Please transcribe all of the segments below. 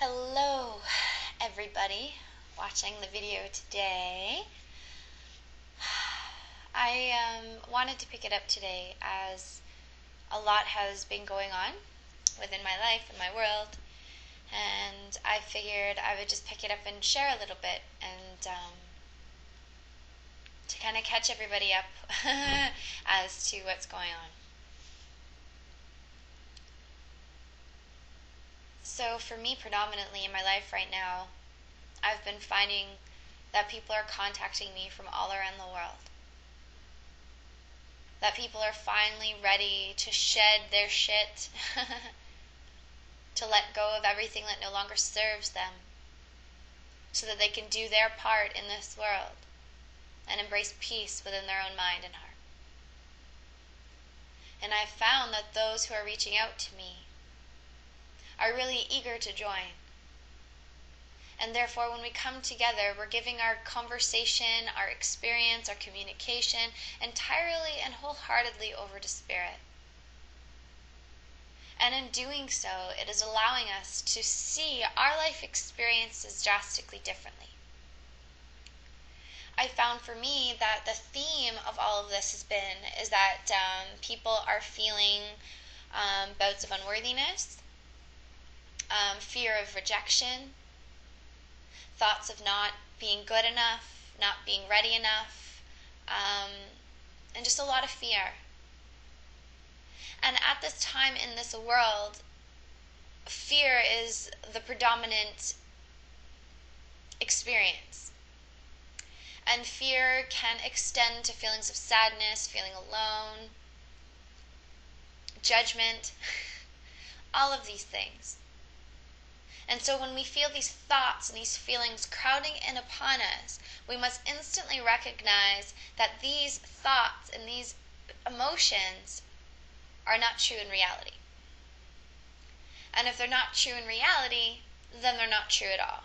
Hello, everybody watching the video today. I wanted to pick it up today as a lot has been going on within my life and my world, and I figured I would just pick it up and share a little bit and to kind of catch everybody up as to what's going on. So for me, predominantly in my life right now, I've been finding that people are contacting me from all around the world. That people are finally ready to shed their shit, to let go of everything that no longer serves them, so that they can do their part in this world and embrace peace within their own mind and heart. And I've found that those who are reaching out to me are really eager to join. And therefore, when we come together, we're giving our conversation, our experience, our communication entirely and wholeheartedly over to Spirit. And in doing so, it is allowing us to see our life experiences drastically differently. I found for me that the theme of all of this is that people are feeling bouts of unworthiness, fear of rejection, thoughts of not being good enough, not being ready enough, and just a lot of fear. And at this time in this world, fear is the predominant experience. And fear can extend to feelings of sadness, feeling alone, judgment, all of these things. And so when we feel these thoughts and these feelings crowding in upon us, we must instantly recognize that these thoughts and these emotions are not true in reality. And if they're not true in reality, then they're not true at all.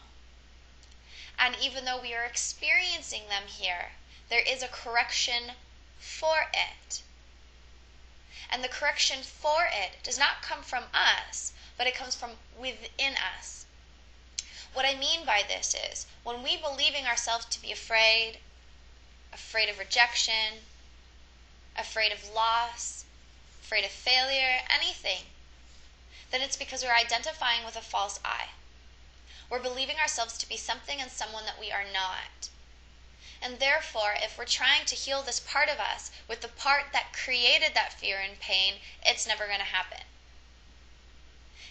And even though we are experiencing them here, there is a correction for it. And the correction for it does not come from us, but it comes from within us. What I mean by this is, when we believing ourselves to be afraid of rejection, afraid of loss, afraid of failure, anything, then it's because we're identifying with a false I. We're believing ourselves to be something and someone that we are not. And therefore, if we're trying to heal this part of us with the part that created that fear and pain, it's never going to happen.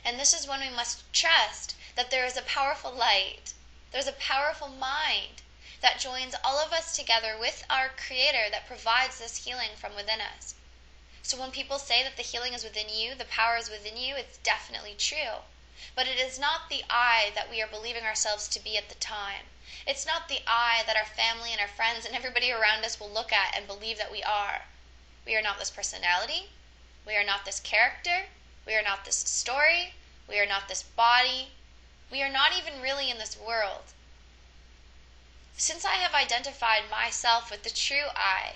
And this is when we must trust that there is a powerful light, there's a powerful mind that joins all of us together with our Creator that provides this healing from within us. So when people say that the healing is within you, the power is within you, it's definitely true. But it is not the I that we are believing ourselves to be at the time. It's not the I that our family and our friends and everybody around us will look at and believe that we are. We are not this personality. We are not this character. We are not this story. We are not this body. We are not even really in this world. Since I have identified myself with the true I,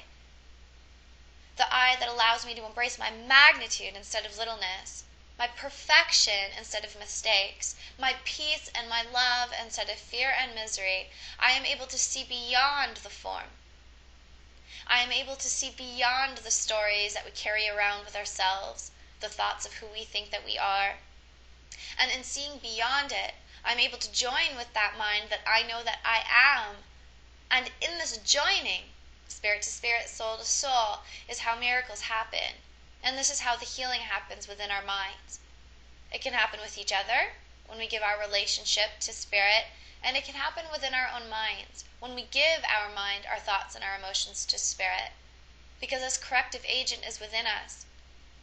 the I that allows me to embrace my magnitude instead of littleness, my perfection instead of mistakes, my peace and my love instead of fear and misery, I am able to see beyond the form. I am able to see beyond the stories that we carry around with ourselves, the thoughts of who we think that we are. And in seeing beyond it, I'm able to join with that mind that I know that I am. And in this joining, spirit to spirit, soul to soul, is how miracles happen. And this is how the healing happens within our minds. It can happen with each other when we give our relationship to Spirit, and it can happen within our own minds when we give our mind, our thoughts, and our emotions to Spirit. Because this corrective agent is within us,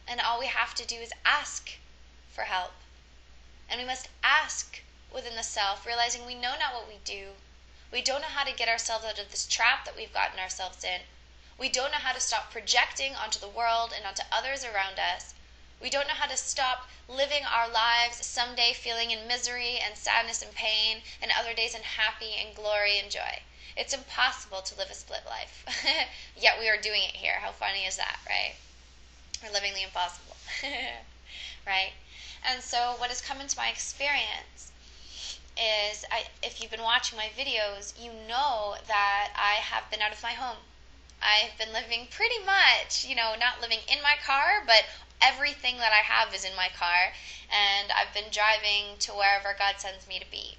and all we have to do is ask for help. And we must ask within the self, realizing we know not what we do. We don't know how to get ourselves out of this trap that we've gotten ourselves in. We don't know how to stop projecting onto the world and onto others around us. We don't know how to stop living our lives someday feeling in misery and sadness and pain, and other days in happy and glory and joy. It's impossible to live a split life. Yet we are doing it here. How funny is that, right? We're living the impossible. Right? And so what has come into my experience is, if you've been watching my videos, you know that I have been out of my home. I've been living pretty much, not living in my car, but everything that I have is in my car, and I've been driving to wherever God sends me to be.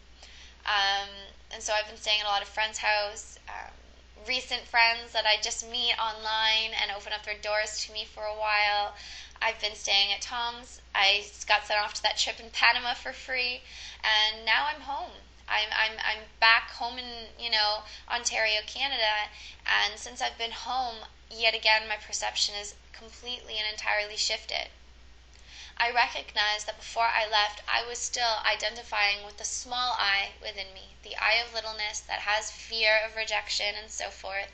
And so I've been staying at a lot of friends' house, recent friends that I just meet online and open up their doors to me for a while. I've been staying at Tom's. I got sent off to that trip in Panama for free, and now I'm home. I'm back home in Ontario, Canada, and since I've been home, yet again my perception is completely and entirely shifted. I recognized that before I left, I was still identifying with the small I within me, the I of littleness that has fear of rejection and so forth.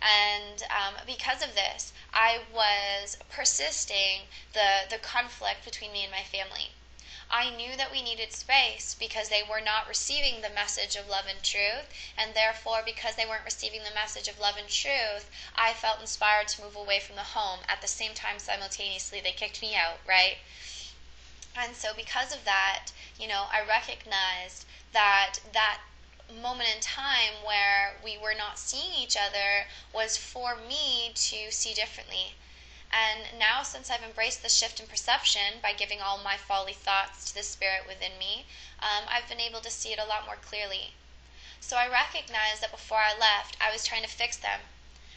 And because of this, I was persisting the conflict between me and my family. I knew that we needed space because they were not receiving the message of love and truth, and therefore, because they weren't receiving the message of love and truth, I felt inspired to move away from the home. At the same time, simultaneously, they kicked me out, right? And so because of that, I recognized that moment in time where we were not seeing each other was for me to see differently. And now, since I've embraced the shift in perception by giving all my folly thoughts to the spirit within me, I've been able to see it a lot more clearly. So I recognized that before I left, I was trying to fix them.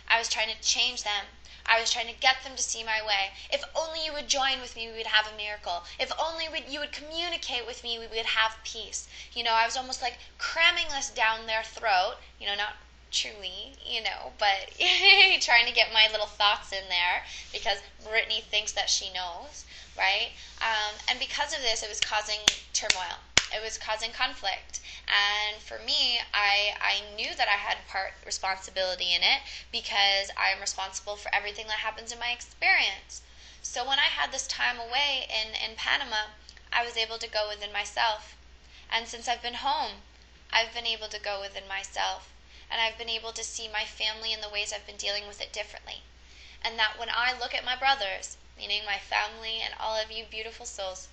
I was trying to change them. I was trying to get them to see my way. If only you would join with me, we would have a miracle. If only you would communicate with me, we would have peace. I was almost like cramming this down their throat, not truly, but trying to get my little thoughts in there because Brittany thinks that she knows, right? And because of this, it was causing turmoil. It was causing conflict. And for me, I knew that I had part responsibility in it because I'm responsible for everything that happens in my experience. So when I had this time away in Panama, I was able to go within myself. And since I've been home, I've been able to go within myself. And I've been able to see my family and the ways I've been dealing with it differently. And that when I look at my brothers, meaning my family and all of you beautiful souls,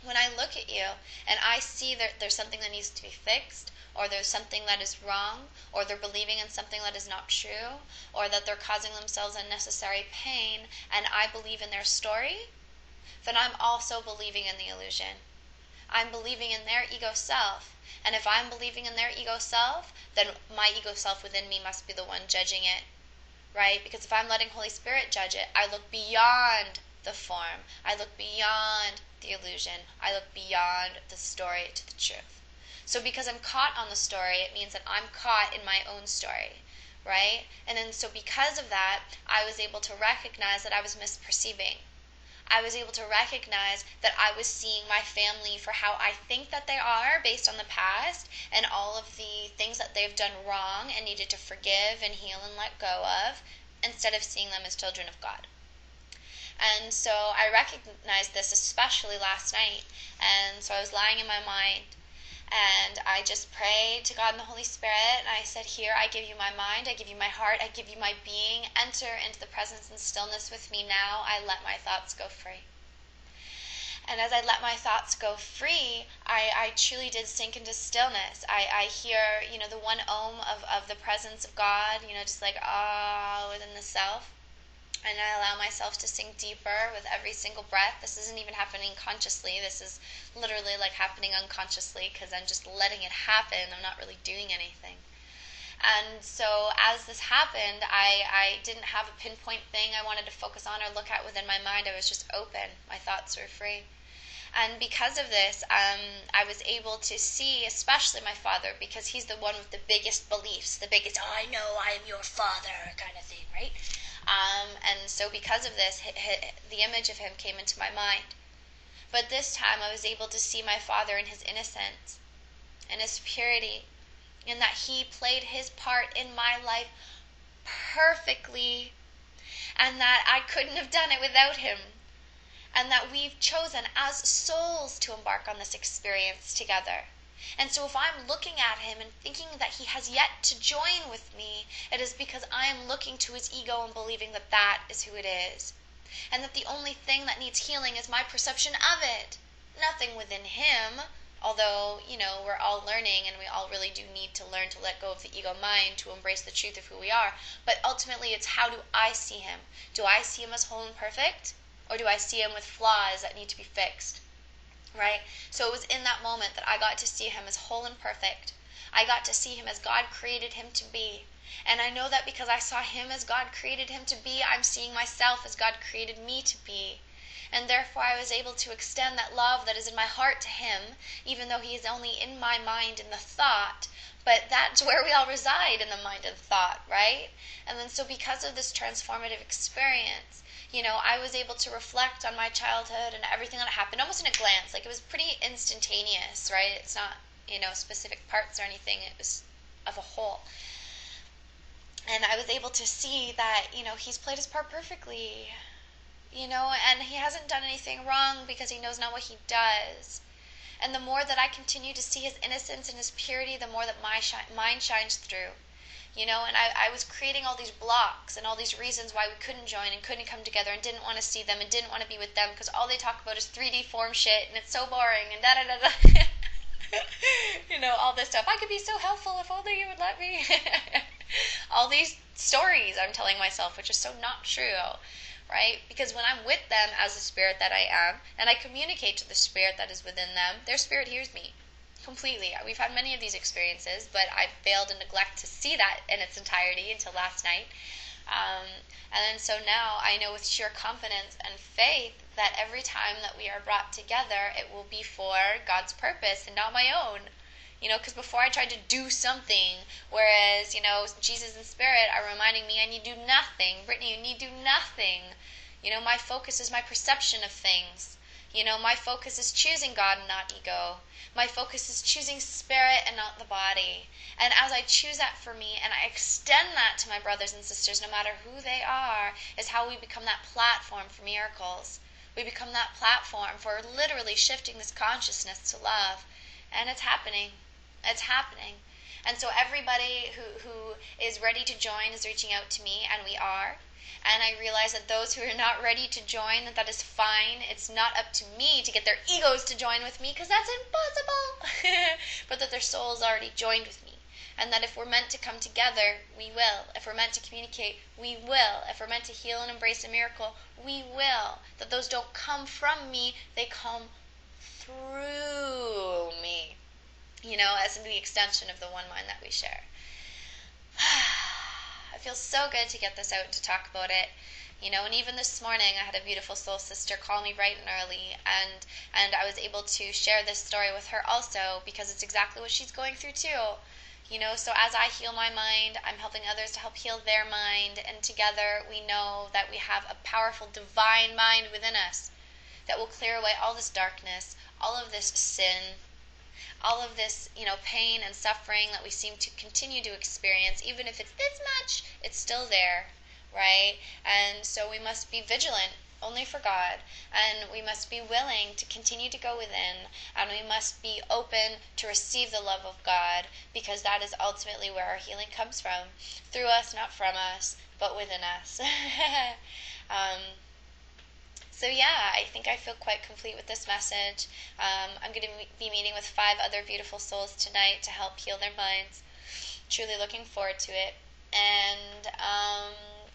when I look at you and I see that there's something that needs to be fixed, or there's something that is wrong, or they're believing in something that is not true, or that they're causing themselves unnecessary pain, and I believe in their story, then I'm also believing in the illusion. I'm believing in their ego self. And if I'm believing in their ego self, then my ego self within me must be the one judging it, right? Because if I'm letting Holy Spirit judge it, I look beyond the form. I look beyond the illusion. I look beyond the story to the truth. So because I'm caught on the story, it means that I'm caught in my own story, right? And then so because of that, I was able to recognize that I was misperceiving. I was able to recognize that I was seeing my family for how I think that they are based on the past and all of the things that they've done wrong and needed to forgive and heal and let go of, instead of seeing them as children of God. And so I recognized this especially last night. And so I was lying in my mind and I just prayed to God and the Holy Spirit. And I said, here, I give you my mind, I give you my heart, I give you my being. Enter into the presence and stillness with me now. I let my thoughts go free. And as I let my thoughts go free, I truly did sink into stillness. I hear, the one ohm of the presence of God, just like, within the self. And I allow myself to sink deeper with every single breath. This isn't even happening consciously. This is literally like happening unconsciously because I'm just letting it happen. I'm not really doing anything. And so as this happened, I didn't have a pinpoint thing I wanted to focus on or look at within my mind. I was just open. My thoughts were free. And because of this, I was able to see, especially my father, because he's the one with the biggest beliefs, the biggest, I know I am your father kind of thing, right? And so because of this, the image of him came into my mind. But this time I was able to see my father in his innocence, in his purity, in that he played his part in my life perfectly, and that I couldn't have done it without him. And that we've chosen as souls to embark on this experience together. And so if I'm looking at him and thinking that he has yet to join with me, it is because I am looking to his ego and believing that that is who it is. And that the only thing that needs healing is my perception of it. Nothing within him, Although, we're all learning, and we all really do need to learn to let go of the ego mind to embrace the truth of who we are. But ultimately, it's how do I see him? Do I see him as whole and perfect? Or do I see him with flaws that need to be fixed? Right? So it was in that moment that I got to see him as whole and perfect. I got to see him as God created him to be. And I know that because I saw him as God created him to be, I'm seeing myself as God created me to be. And therefore I was able to extend that love that is in my heart to him, even though he is only in my mind in the thought. But that's where we all reside, in the mind and thought, right? And then so because of this transformative experience, I was able to reflect on my childhood and everything that happened almost in a glance. Like, it was pretty instantaneous, right? It's not, specific parts or anything. It was of a whole. And I was able to see that, he's played his part perfectly, and he hasn't done anything wrong because he knows not what he does. And the more that I continue to see his innocence and his purity, the more that my mind shines through. And I was creating all these blocks and all these reasons why we couldn't join and couldn't come together and didn't want to see them and didn't want to be with them because all they talk about is 3D form shit and it's so boring and da-da-da-da. All this stuff. I could be so helpful if only you would let me. All these stories I'm telling myself, which is so not true, right? Because when I'm with them as the spirit that I am, and I communicate to the spirit that is within them, their spirit hears me completely. We've had many of these experiences, but I failed and neglect to see that in its entirety until last night. And then so now I know with sheer confidence and faith that every time that we are brought together, it will be for God's purpose and not my own. Because before I tried to do something, whereas, Jesus and Spirit are reminding me I need do nothing. Brittany, you need do nothing. My focus is my perception of things. My focus is choosing God and not ego. My focus is choosing spirit and not the body. And as I choose that for me and I extend that to my brothers and sisters, no matter who they are, is how we become that platform for miracles. We become that platform for literally shifting this consciousness to love. And it's happening. It's happening. And so everybody who is ready to join is reaching out to me, and we are. And I realize that those who are not ready to join, that is fine. It's not up to me to get their egos to join with me, because that's impossible. But that their soul's already joined with me. And that if we're meant to come together, we will. If we're meant to communicate, we will. If we're meant to heal and embrace a miracle, we will. That those don't come from me, they come through me. As in the extension of the one mind that we share. It feels so good to get this out and to talk about it. And even this morning I had a beautiful soul sister call me bright and early, and I was able to share this story with her also because it's exactly what she's going through too. So as I heal my mind, I'm helping others to help heal their mind, and together we know that we have a powerful divine mind within us that will clear away all this darkness, all of this sin, all of this, pain and suffering that we seem to continue to experience. Even if it's this much, it's still there, right? And so we must be vigilant only for God, and we must be willing to continue to go within, and we must be open to receive the love of God, because that is ultimately where our healing comes from. Through us, not from us, but within us. So yeah, I think I feel quite complete with this message. I'm going to be meeting with 5 other beautiful souls tonight to help heal their minds. Truly looking forward to it. And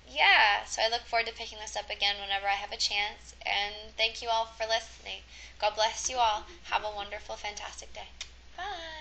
yeah, so I look forward to picking this up again whenever I have a chance. And thank you all for listening. God bless you all. Have a wonderful, fantastic day. Bye.